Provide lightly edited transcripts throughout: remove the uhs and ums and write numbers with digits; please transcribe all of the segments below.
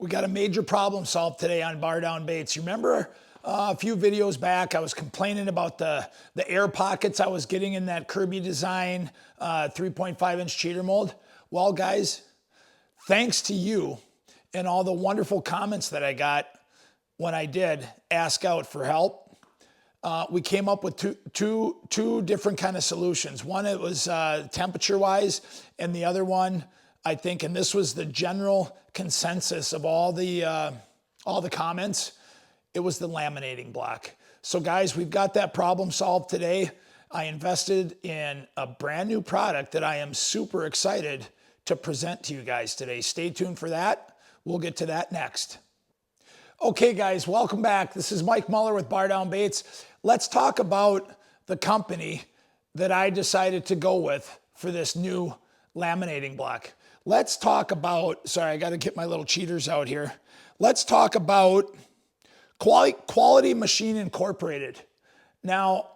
We got a major problem solved today on bar down baits. You remember a few videos back, I was complaining about the air pockets I was getting in that Kirby Design 3.5 inch cheater mold. Well, guys, thanks to you and all the wonderful comments that I got when I did ask out for help, we came up with two different kind of solutions. One, it was temperature wise, and the other one, I think, and this was the general consensus of all the comments, it was the laminating block. So guys, we've got that problem solved today. I invested in a brand new product that I am super excited to present to you guys today. Stay tuned for that. We'll get to that next. Okay guys, welcome back. This is Mike Muller with Bar Down Baits. Let's talk about the company that I decided to go with for this new laminating block. Let's talk about, sorry, I got to get my little cheaters out here. Let's talk about Quality Machine Incorporated. Now,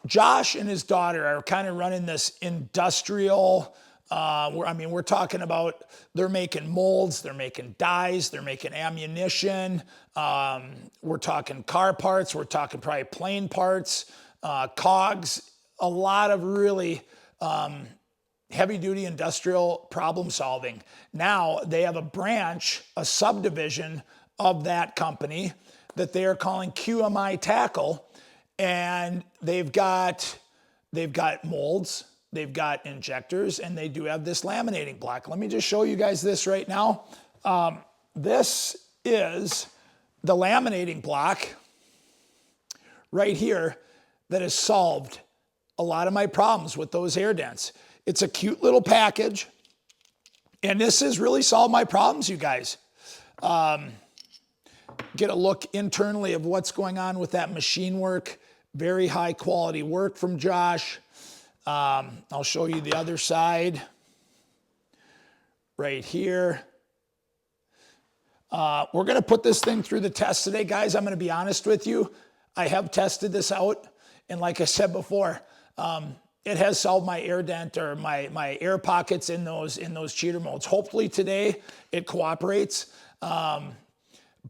Josh and his daughter are kind of running this industrial, we're talking about, they're making molds, they're making dies, they're making ammunition, we're talking car parts, we're talking probably plane parts, cogs, a lot of really heavy-duty industrial problem solving. Now they have a branch, a subdivision of that company that they are calling QMI Tackle, and they've got molds, they've got injectors, and they do have this laminating block. Let me just show you guys this right now. This is the laminating block right here that has solved a lot of my problems with those air dents. It's a cute little package, and this has really solved my problems, you guys. Get a look internally of what's going on with that machine work. Very high quality work from Josh. I'll show you the other side right here. We're going to put this thing through the test today, guys. I'm going to be honest with you. I have tested this out, and like I said before, it has solved my air dent or my air pockets in those cheater molds. Hopefully today it cooperates.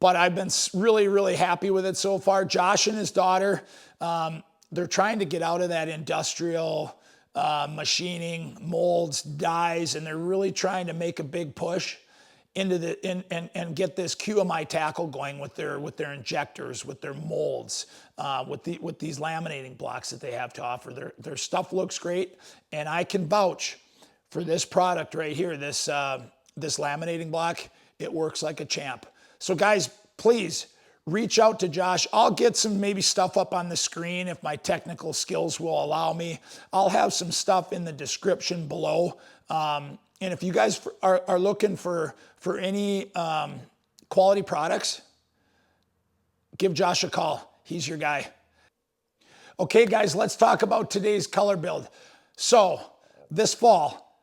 But I've been really, really happy with it so far. Josh and his daughter, they're trying to get out of that industrial machining, molds, dies, and they're really trying to make a big push into and get this QMI Tackle going with their injectors, with their molds, with these laminating blocks that they have to offer. Their stuff looks great, and I can vouch for this product right here, this laminating block. It works like a champ. So guys, please reach out to Josh. I'll get some maybe stuff up on the screen if my technical skills will allow me. I'll have some stuff in the description below. And if you guys are looking for any quality products, give Josh a call. He's your guy. Okay, guys, let's talk about today's color build. So this fall,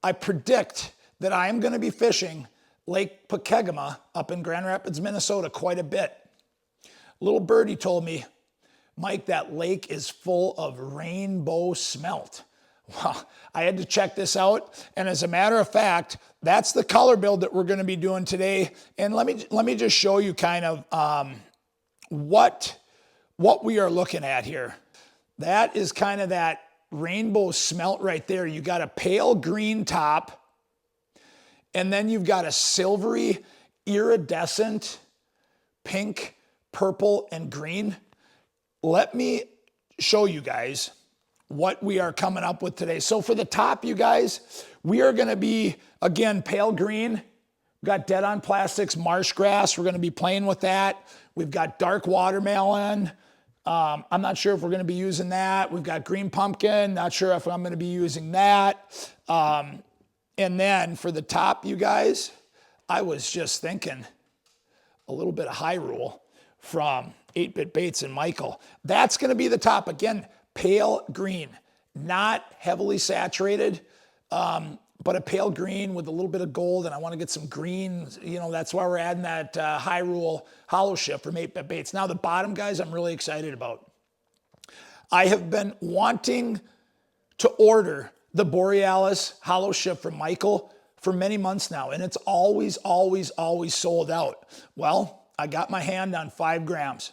I predict that I am going to be fishing Lake Pokegama up in Grand Rapids, Minnesota quite a bit. Little birdie told me, Mike, that lake is full of Rainbow Smelt. Well, I had to check this out, and as a matter of fact, that's the color build that we're going to be doing today. And let me just show you kind of what we are looking at here. That is kind of that Rainbow Smelt right there. You got a pale green top, and then you've got a silvery, iridescent pink, purple, and green. Let me show you guys what we are coming up with today. So for the top, you guys, we are going to be, again, pale green. We've got Dead on Plastics marsh grass. We're going to be playing with that. We've got dark watermelon. I'm not sure if we're going to be using that. We've got green pumpkin. Not sure if I'm going to be using that. And then for the top, you guys, I was just thinking a little bit of Hyrule from 8-Bit Baits and Michael. That's going to be the top. Again, pale green, not heavily saturated, but a pale green with a little bit of gold, and I want to get some green. You know, that's why we're adding that Hyrule hollow shift from 8-Bit Baits. Now the bottom, guys, I'm really excited about. I have been wanting to order the Borealis hollow shift from Michael for many months now, and it's always, always, always sold out. Well, I got my hand on 5 grams.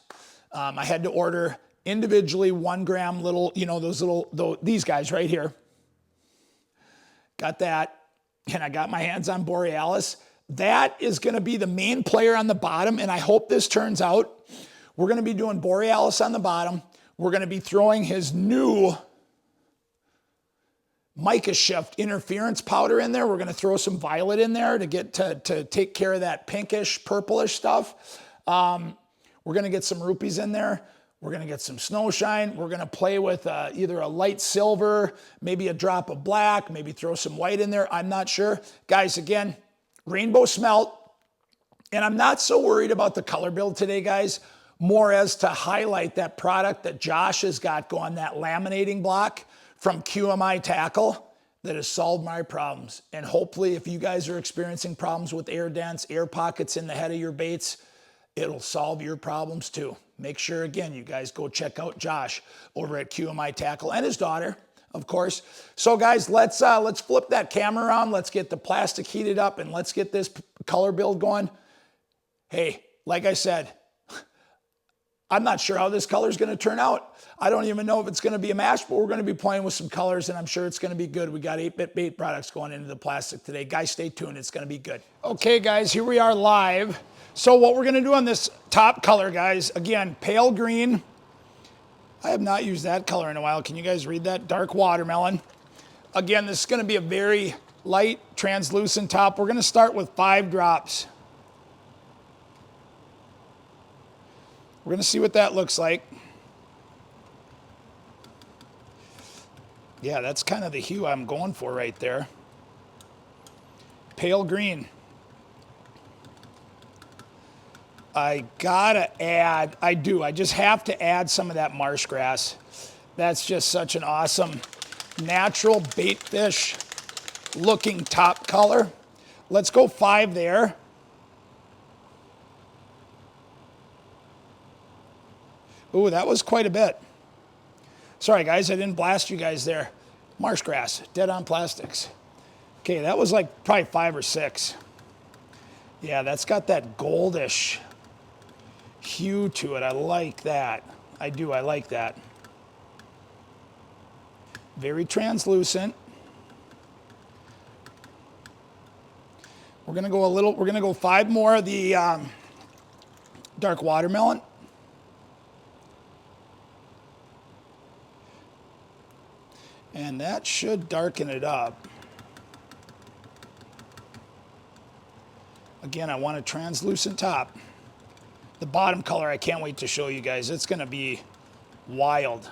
I had to order individually 1 gram little, you know, these guys right here. Got that, and I got my hands on Borealis. That is gonna be the main player on the bottom, and I hope this turns out. We're gonna be doing Borealis on the bottom. We're gonna be throwing his new mica shift interference powder in there. We're gonna throw some violet in there to get to take care of that pinkish, purplish stuff. We're gonna get some rupees in there. We're gonna get some snow shine. We're gonna play with either a light silver, maybe a drop of black, maybe throw some white in there. I'm not sure. Guys, again, Rainbow Smelt. And I'm not so worried about the color build today, guys, more as to highlight that product that Josh has got going, that laminating block from QMI Tackle that has solved my problems. And hopefully if you guys are experiencing problems with air dents, air pockets in the head of your baits, it'll solve your problems too. Make sure, again, you guys go check out Josh over at QMI Tackle and his daughter, of course. So guys, let's flip that camera around. Let's get the plastic heated up and let's get this color build going. Hey, like I said, I'm not sure how this color is going to turn out. I don't even know if it's going to be a match, but we're going to be playing with some colors and I'm sure it's going to be good. We got 8-bit bait products going into the plastic today. Guys, stay tuned. It's going to be good. Okay, guys, here we are live. So what we're going to do on this top color, guys, again, pale green. I have not used that color in a while. Can you guys read that? Dark watermelon. Again, this is going to be a very light, translucent top. We're going to start with 5 drops. We're going to see what that looks like. Yeah, that's kind of the hue I'm going for right there. Pale green. I gotta add, I just have to add some of that marsh grass. That's just such an awesome natural bait fish looking top color. Let's go 5 there. Ooh, that was quite a bit. Sorry guys, I didn't blast you guys there. Marsh grass, dead on plastics. Okay, that was like probably 5 or 6. Yeah, that's got that goldish hue to it. I like that. I do, I like that. Very translucent. We're gonna go 5 more of the dark watermelon. And that should darken it up. Again, I want a translucent top. The bottom color, I can't wait to show you guys. It's gonna be wild.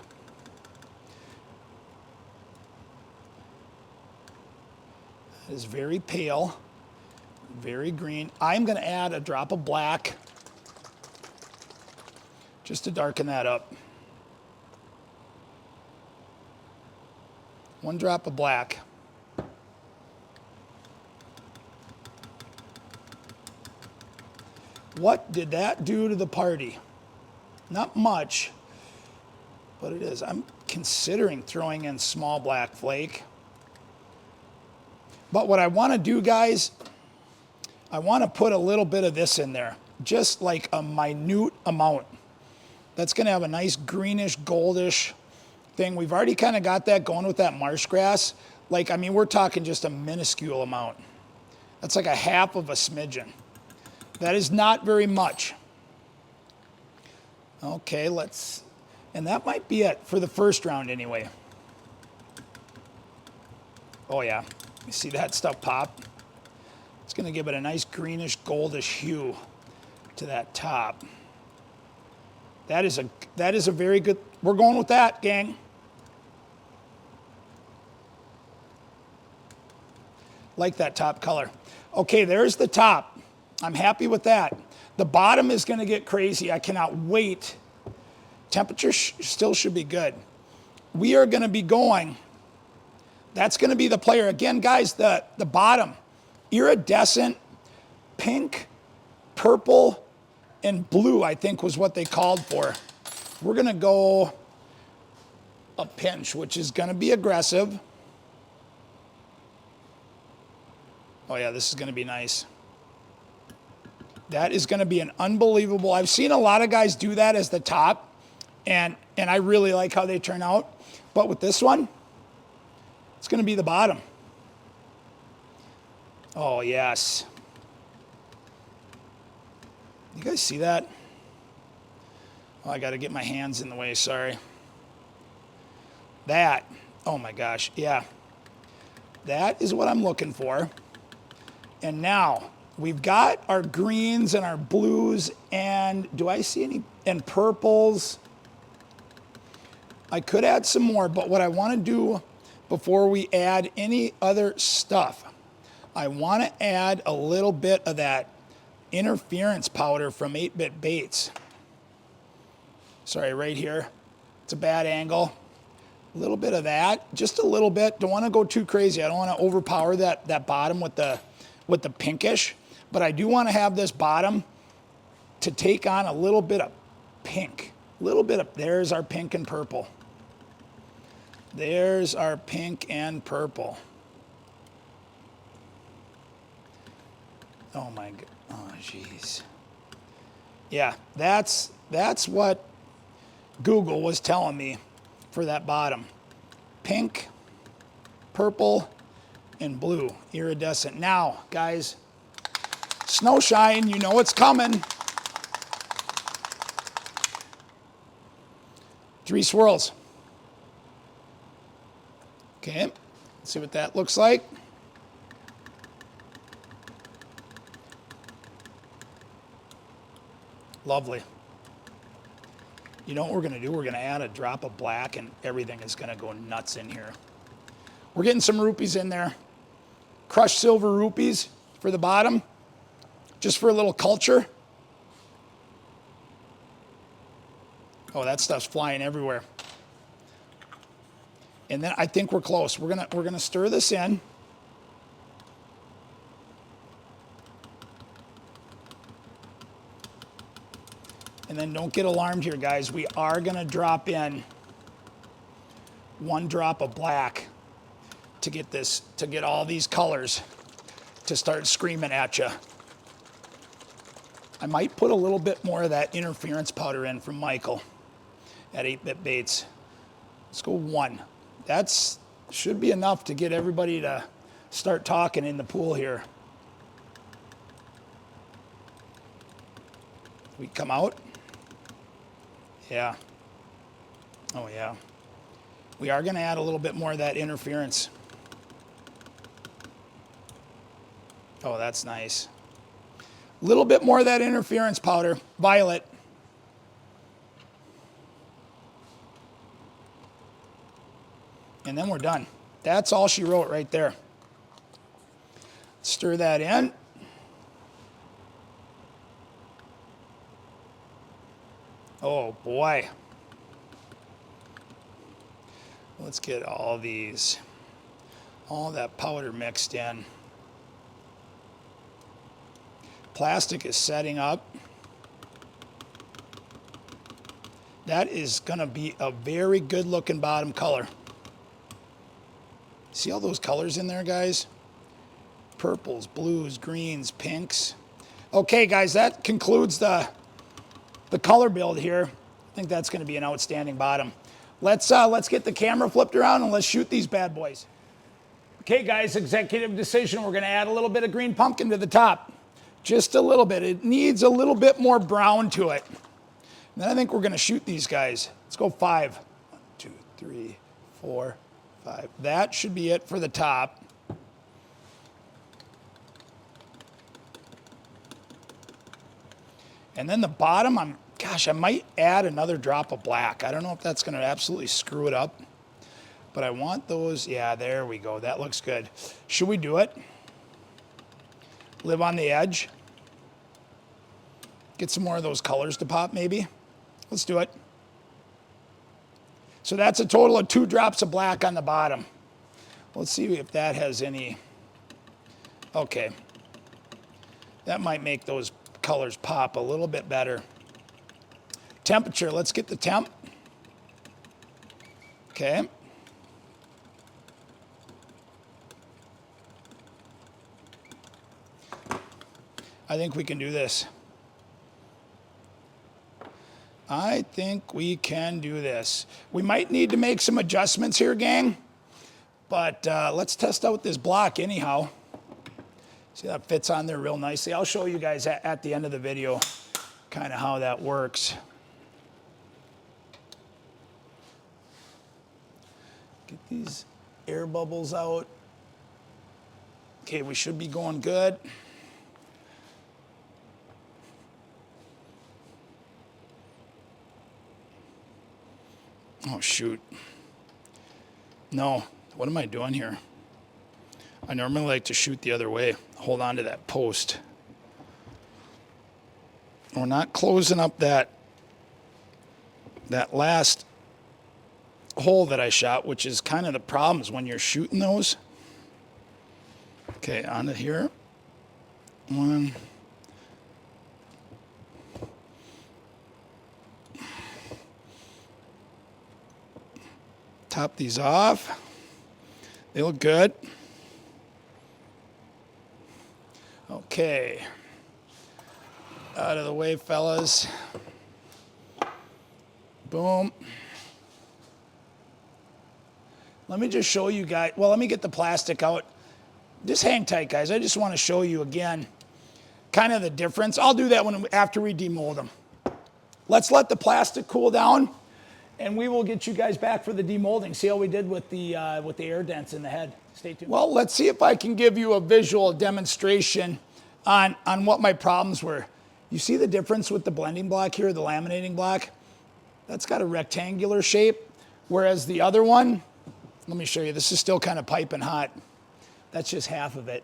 It is very pale, very green. I'm gonna add a drop of black just to darken that up. 1 drop of black. What did that do to the party? Not much, but it is. I'm considering throwing in small black flake. But what I want to do, guys, I want to put a little bit of this in there, just like a minute amount. That's going to have a nice greenish, goldish thing. We've already kind of got that going with that marsh grass. Like, I mean, we're talking just a minuscule amount. That's like a half of a smidgen. That is not very much. Okay, and that might be it for the first round anyway. Oh yeah, you see that stuff pop? It's gonna give it a nice greenish, goldish hue to that top. That is a very good, we're going with that, gang. Like that top color. Okay, there's the top. I'm happy with that. The bottom is gonna get crazy. I cannot wait. Temperature still should be good. We are gonna be going, that's gonna be the player. Again, guys, the bottom, iridescent, pink, purple, and blue, I think was what they called for. We're gonna go a pinch, which is gonna be aggressive. Oh yeah, this is going to be nice. That is going to be an unbelievable. I've seen a lot of guys do that as the top, and I really like how they turn out. But with this one, it's going to be the bottom. Oh, yes. You guys see that? Oh, I got to get my hands in the way, sorry. That, oh my gosh, yeah. That is what I'm looking for. And now, we've got our greens and our blues, and do I see any, and purples. I could add some more, but what I want to do before we add any other stuff, I want to add a little bit of that interference powder from 8-Bit Baits. Sorry, right here. It's a bad angle. A little bit of that, just a little bit. Don't want to go too crazy. I don't want to overpower that bottom with the pinkish, but I do want to have this bottom to take on a little bit of pink. A little bit of, there's our pink and purple. There's our pink and purple. Oh my God, oh jeez. Yeah, that's what Google was telling me for that bottom. Pink, purple, and blue, iridescent. Now, guys, snow shine, you know it's coming. 3 swirls. Okay, let's see what that looks like. Lovely. You know what we're going to do? We're going to add a drop of black, and everything is going to go nuts in here. We're getting some rupees in there. Crushed silver rupees for the bottom, just for a little culture. Oh, that stuff's flying everywhere. And then I think we're close. We're gonna stir this in. And then don't get alarmed here, guys. We are gonna drop in 1 drop of black to get all these colors to start screaming at you. I might put a little bit more of that interference powder in from Michael at 8-Bit Baits. Let's go 1. That's should be enough to get everybody to start talking in the pool here. We come out. Yeah. Oh yeah. We are going to add a little bit more of that interference. Oh, that's nice. A little bit more of that interference powder, violet. And then we're done. That's all she wrote right there. Stir that in. Oh boy. Let's get all that powder mixed in. Plastic is setting up. That is going to be a very good looking bottom color. See all those colors in there, guys? Purples, blues, greens, pinks. Okay, guys, that concludes the color build here. I think that's going to be an outstanding bottom. Let's get the camera flipped around and let's shoot these bad boys. Okay, guys, executive decision. We're going to add a little bit of green pumpkin to the top. Just a little bit. It needs a little bit more brown to it. And then I think we're going to shoot these guys. Let's go 5. 1, 2, 3, 4, 5. That should be it for the top. And then the bottom, I might add another drop of black. I don't know if that's going to absolutely screw it up. But I want those. Yeah, there we go. That looks good. Should we do it? Live on the edge. Get some more of those colors to pop, maybe. Let's do it. So that's a total of 2 drops of black on the bottom. Let's see if that has any. Okay. That might make those colors pop a little bit better. Temperature, let's get the temp. Okay. I think we can do this. I think we can do this. We might need to make some adjustments here, gang. But let's test out this block anyhow. See, that fits on there real nicely. I'll show you guys at the end of the video kind of how that works. Get these air bubbles out. Okay, we should be going good. Oh, shoot. No, what am I doing here? I normally like to shoot the other way. Hold on to that post. We're not closing up that last hole that I shot, which is kind of the problems when you're shooting those. Okay, onto here. One. Top these off. They look good. Okay. Out of the way, fellas. Boom. Let me just show you guys. Well, let me get the plastic out. Just hang tight, guys. I just want to show you again kind of the difference. I'll do that after we demold them. Let's let the plastic cool down, and we will get you guys back for the demolding. See how we did with the air dents in the head. Stay tuned. Well, let's see if I can give you a visual demonstration on what my problems were. You see the difference with the blending block here, the laminating block? That's got a rectangular shape, whereas the other one, let me show you, this is still kind of piping hot. That's just half of it.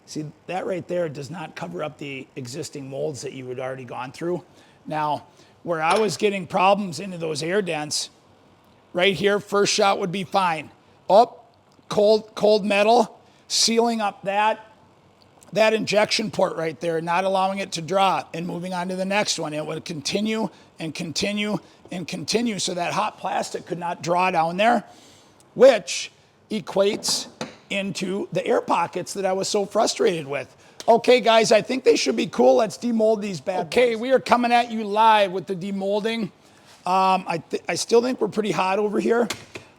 See, that right there does not cover up the existing molds that you had already gone through. Now, where I was getting problems into those air dents, right here, first shot would be fine. Up, cold metal, sealing up that injection port right there, not allowing it to draw, and moving on to the next one. It would continue and continue and continue, so that hot plastic could not draw down there, which equates into the air pockets that I was so frustrated with. Okay, guys, I think they should be cool. Let's demold these bad boys. We are coming at you live with the demolding. I still think we're pretty hot over here.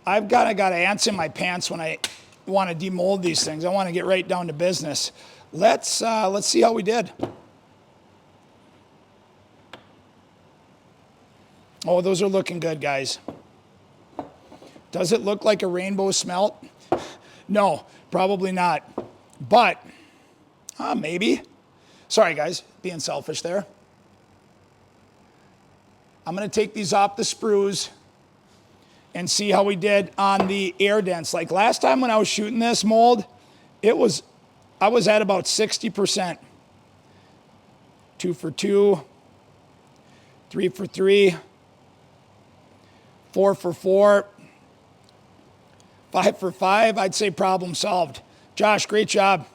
I've got ants in my pants when I want to demold these things. I want to get right down to business. Let's see how we did. Oh, those are looking good, guys. Does it look like a rainbow smelt? No, probably not. But maybe. Sorry, guys, being selfish there. I'm going to take these off the sprues and see how we did on the air dents. Like last time when I was shooting this mold, I was at about 60%. 2 for 2, 3 for 3, 4 for 4, 5 for 5. I'd say problem solved. Josh, great job.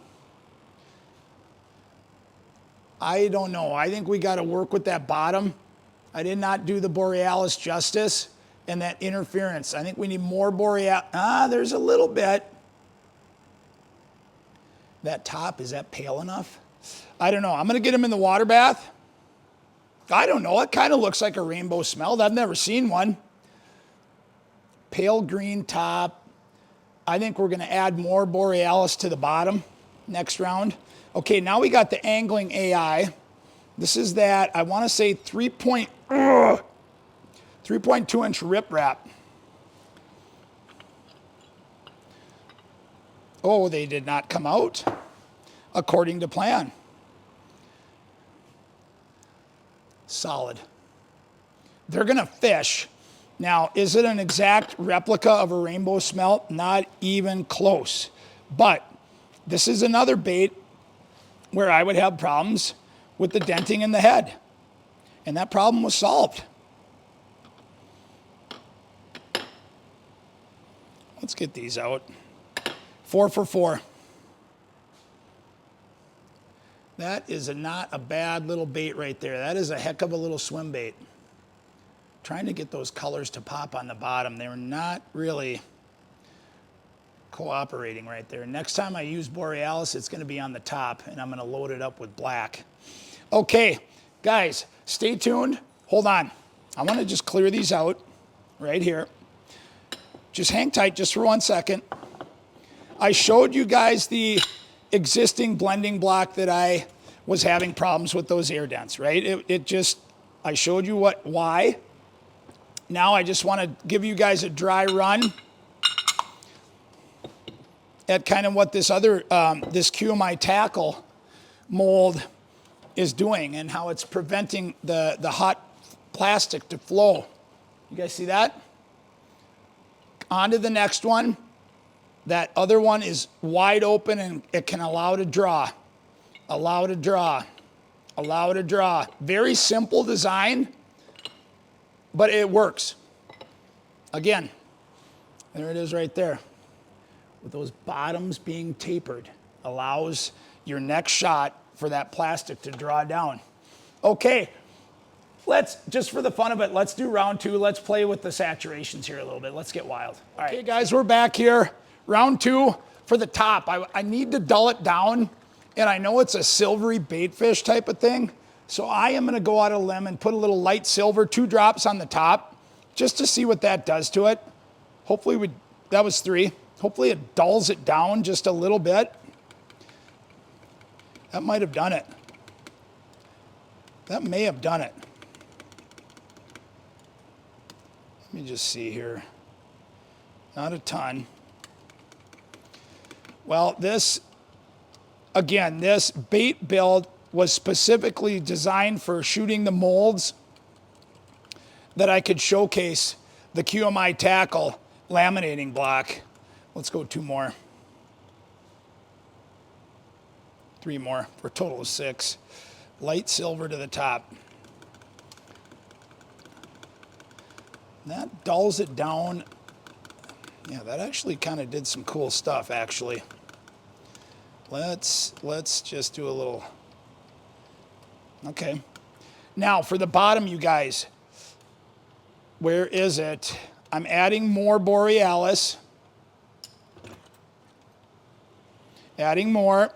I don't know. I think we got to work with that bottom. I did not do the borealis justice and that interference. I think we need more borealis. There's a little bit. That top, is that pale enough? I don't know. I'm going to get him in the water bath. I don't know. It kind of looks like a rainbow smelt. I've never seen one. Pale green top. I think we're going to add more borealis to the bottom next round. Okay, now we got the anglinga.i. This is that, I want to say 3.2 inch riprap. Oh, they did not come out according to plan. Solid. They're going to fish. Now, is it an exact replica of a rainbow smelt? Not even close. But this is another bait where I would have problems with the denting in the head. And that problem was solved. Let's get these out. 4 for 4. That is not a bad little bait right there. That is a heck of a little swim bait. Trying to get those colors to pop on the bottom. They were not really cooperating right there. Next time I use Borealis, it's gonna be on the top, and I'm gonna load it up with black. Okay, guys, stay tuned. Hold on. I wanna just clear these out right here. Just hang tight just for 1 second. I showed you guys the existing blending block that I was having problems with those air dents, right? I showed you why. Now I just want to give you guys a dry run at kind of what this this QMI Tackle mold is doing and how it's preventing the hot plastic to flow. You guys see that? On to the next one. That other one is wide open and it can allow to draw. Allow to draw. Allow to draw. Very simple design, but it works. Again, there it is right there. With those bottoms being tapered, allows your next shot for that plastic to draw down. Okay, just for the fun of it, let's do round 2. Let's play with the saturations here a little bit. Let's get wild. All right. Okay, guys, we're back here. Round 2 for the top. I need to dull it down, and I know it's a silvery baitfish type of thing, so I am gonna go out on a limb and put a little light silver, 2 drops on the top, just to see what that does to it. Hopefully that was 3. Hopefully it dulls it down just a little bit. That might have done it. That may have done it. Let me just see here. Not a ton. Well, this bait build was specifically designed for shooting the molds that I could showcase the QMI Tackle laminating block. Let's go 2 more. 3 more for a total of 6. Light silver to the top. That dulls it down. Yeah, that actually kind of did some cool stuff, actually. Let's just do a little. Okay. Now, for the bottom, you guys, where is it? I'm adding more Borealis. Adding more.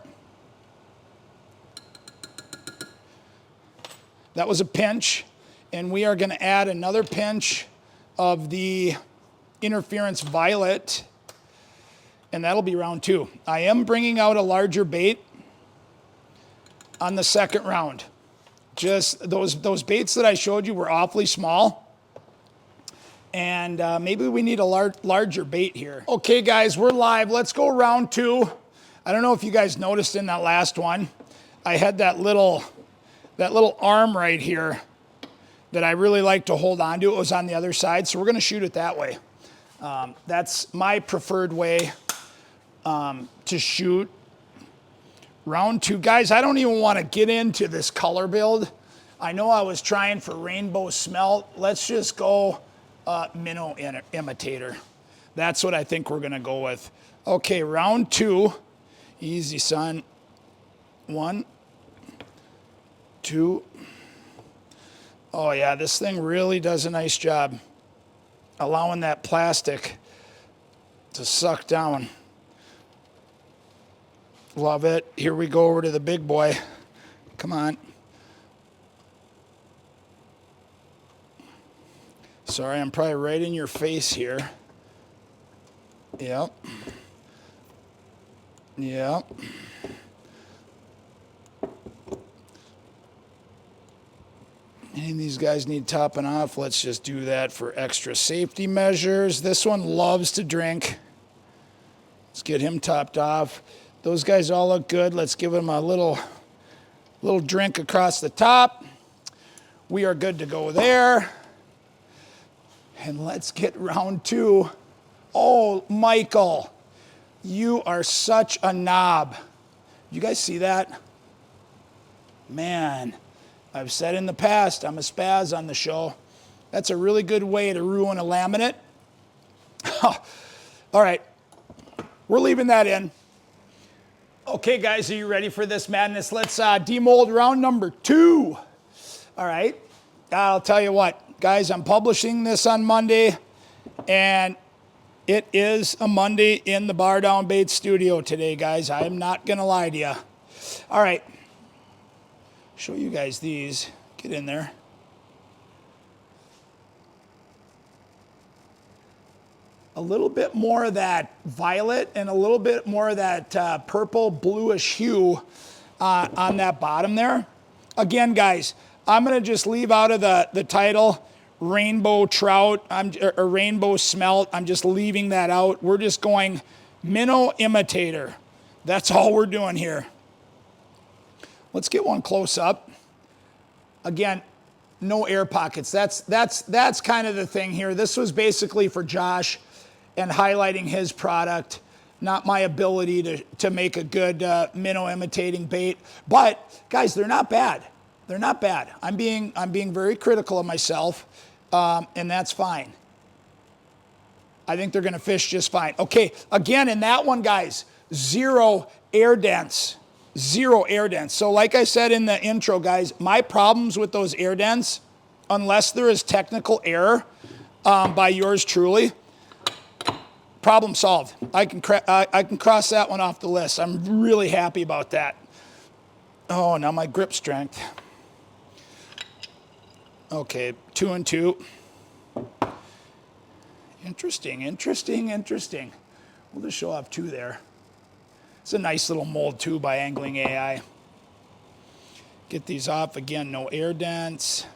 That was a pinch, and we are going to add another pinch of the Interference Violet, and that'll be round 2. I am bringing out a larger bait on the second round. Just those baits that I showed you were awfully small, and maybe we need a larger bait here. Okay, guys, we're live. Let's go round 2. I don't know if you guys noticed in that last one, I had that little arm right here that I really like to hold on to. It was on the other side, so we're going to shoot it that way. That's my preferred way to shoot. Round 2. Guys, I don't even want to get into this color build. I know I was trying for Rainbow Smelt. Let's just go Minnow Imitator. That's what I think we're going to go with. Okay, round 2. Easy, son. 1, 2. Oh, yeah, this thing really does a nice job allowing that plastic to suck down. Love it. Here we go over to the big boy. Come on. Sorry, I'm probably right in your face here. Yep. Yep. Any of these guys need topping off. Let's just do that for extra safety measures. This one loves to drink. Let's get him topped off. Those guys all look good. Let's give him a little drink across the top. We are good to go there. And let's get round 2. Oh, Michael, you are such a knob. You guys see that? Man, I've said in the past, I'm a spaz on the show. That's a really good way to ruin a laminate. All right, we're leaving that in. Okay, guys, are you ready for this madness? Let's demold round number 2. All right, I'll tell you what, guys, I'm publishing this on Monday, and It is a Monday in the Bar Down Bait studio today, guys. I am not going to lie to you. All right. Show you guys these. Get in there. A little bit more of that violet and a little bit more of that purple bluish hue on that bottom there. Again, guys, I'm going to just leave out of the title Rainbow Trout or Rainbow Smelt. I'm just leaving that out. We're just going minnow imitator. That's all we're doing here. Let's get one close up. Again, no air pockets. That's kind of the thing here. This was basically for Josh and highlighting his product, not my ability to make a good minnow imitating bait. But guys, they're not bad. They're not bad. I'm being very critical of myself, and that's fine. I think they're going to fish just fine. Okay, again, in that one, guys, 0 air dents. 0 air dents. So like I said in the intro, guys, my problems with those air dents, unless there is technical error by yours truly, problem solved. I can cross that one off the list. I'm really happy about that. Oh, now my grip strength. Okay, 2 and 2. Interesting. We'll just show off 2 there. It's a nice little mold too by anglinga.i. Get these off again, no air dents.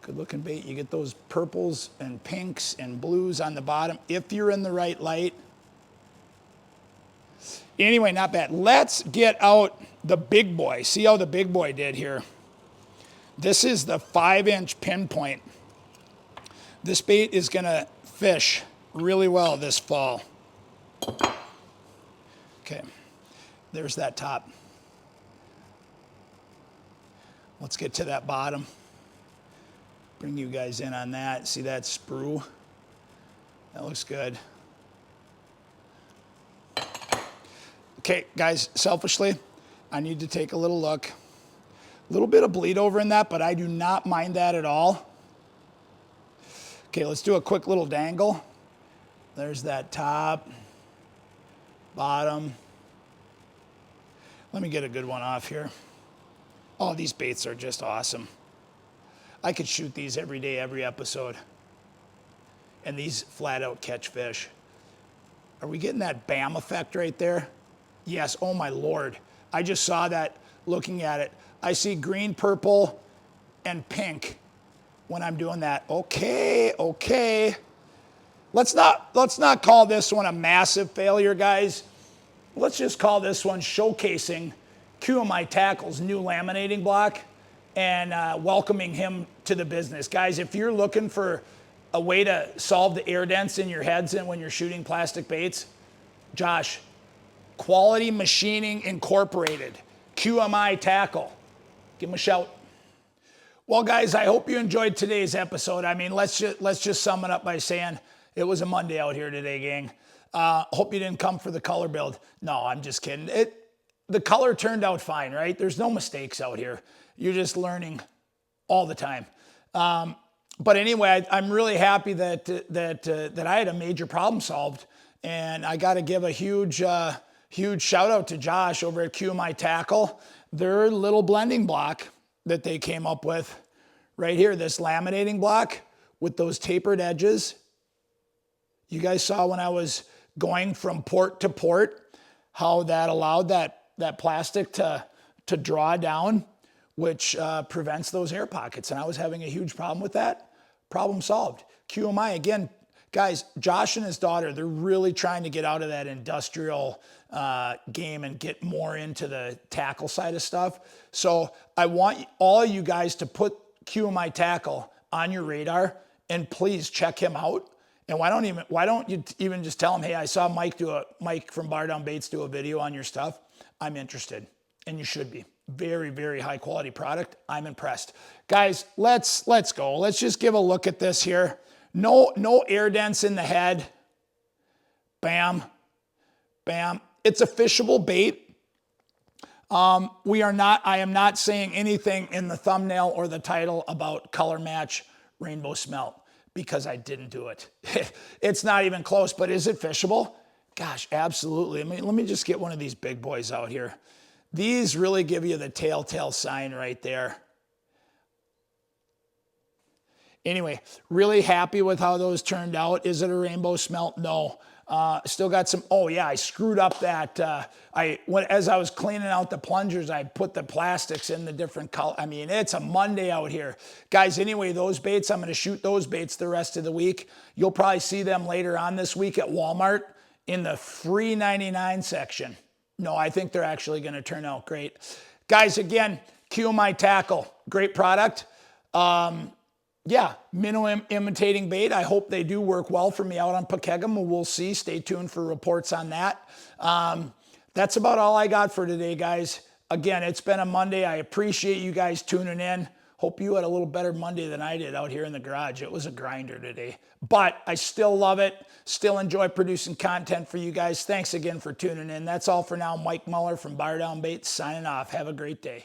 Good looking bait. You get those purples and pinks and blues on the bottom if you're in the right light. Anyway, not bad. Let's get out the big boy. See how the big boy did here. This is the 5-inch pinpoint. This bait is going to fish really well this fall. Okay, there's that top. Let's get to that bottom. Bring you guys in on that. See that sprue? That looks good. Okay, guys, selfishly, I need to take a little look. A little bit of bleed over in that, but I do not mind that at all. Okay, let's do a quick little dangle. There's that top, bottom. Let me get a good one off here. Oh, these baits are just awesome. I could shoot these every day, every episode. And these flat out catch fish. Are we getting that bam effect right there? Yes, oh my Lord. I just saw that looking at it. I see green, purple, and pink when I'm doing that. Okay. Let's not call this one a massive failure, guys. Let's just call this one showcasing QMI Tackle's new laminating block and welcoming him to the business. Guys, if you're looking for a way to solve the air dents in your heads and when you're shooting plastic baits, Josh, Quality Machining Incorporated, QMI Tackle. Give him a shout. Well, guys, I hope you enjoyed today's episode. I mean, let's just sum it up by saying it was a Monday out here today, gang. Hope you didn't come for the color build. No, I'm just kidding. The color turned out fine, right? There's no mistakes out here. You're just learning all the time. But anyway, I'm really happy that I had a major problem solved, and I got to give a huge shout out to Josh over at QMI Tackle. Their little blending block that they came up with right here, this laminating block with those tapered edges. You guys saw when I was going from port to port, how that allowed that plastic to draw down, which prevents those air pockets. And I was having a huge problem with that. Problem solved. QMI, again, guys, Josh and his daughter, they're really trying to get out of that industrial game and get more into the tackle side of stuff. So I want all of you guys to put QMI Tackle on your radar and please check him out. And why don't you even just tell him, hey, I saw Mike from Bar Down Baits do a video on your stuff. I'm interested, and you should be. Very, very high quality product. I'm impressed. Guys, let's go. Let's just give a look at this here. No air dents in the head. Bam, bam. It's a fishable bait. I am not saying anything in the thumbnail or the title about color match Rainbow Smelt because I didn't do it. It's not even close, but is it fishable? Gosh, absolutely. I mean, let me just get one of these big boys out here. These really give you the telltale sign right there. Anyway, really happy with how those turned out. Is it a Rainbow Smelt? No. Still got some, oh yeah, I screwed up that, as I was cleaning out the plungers, I put the plastics in the different color. I mean, it's a Monday out here. Guys, anyway, those baits, I'm gonna shoot those baits the rest of the week. You'll probably see them later on this week at Walmart in the free 99 section. No, I think they're actually gonna turn out great. Guys, again, QMI Tackle, great product. Yeah, minnow imitating bait. I hope they do work well for me out on Pokegum. We'll see. Stay tuned for reports on that. That's about all I got for today, guys. Again, it's been a Monday. I appreciate you guys tuning in. Hope you had a little better Monday than I did out here in the garage. It was a grinder today, but I still love it. Still enjoy producing content for you guys. Thanks again for tuning in. That's all for now. Mike Muller from Bar Down Baits signing off. Have a great day.